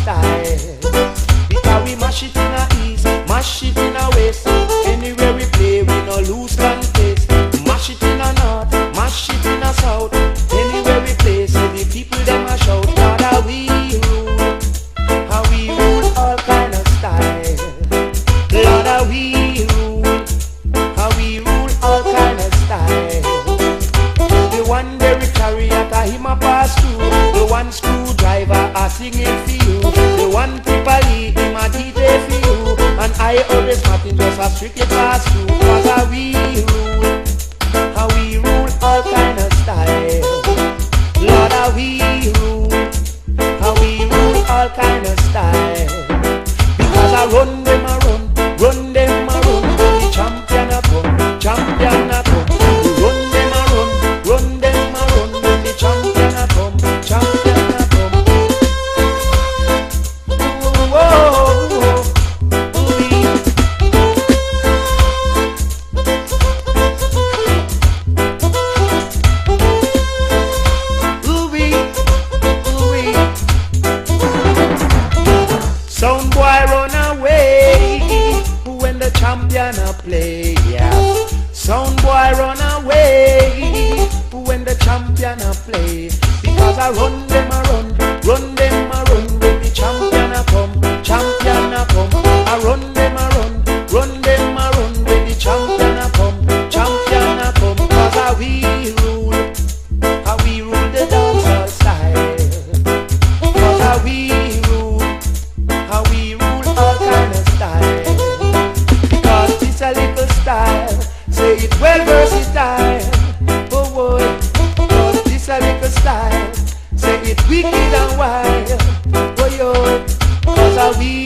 style. Because we mash it in a east, mash it in a west. Anywhere we play, we no lose contest. Mash it in a north, mash it in a south. Anywhere we play, so the people them a shout. Lord, how we rule all kind of style. Lord, how we rule all kind of style. The one very chariot a him a pass through. The one screwdriver a singing for you. The one Tripoli him a DJ for you. And I always Martin just a strictly pass through. Cause how we rule all kind of style. Lord, how we rule all kind of style. Because I run them a run them a run. The champion a come, champion a come. Run them a run them a run. The champion a come, champion a come. Whoa, sound boy run away when the champion a play, yeah. Sound boy run away when the champion a play. Because I run them a run them a run. When the champion a come, champion a come. I run them a run them a run. When the champion a come, champion a come. Cause how we rule the dancehall style. Cause how we rule all kind of style. Because it's a little style, say it well versatile. Oh boy, cause this a little style, say it wicked and wild. Oh yo, cause how we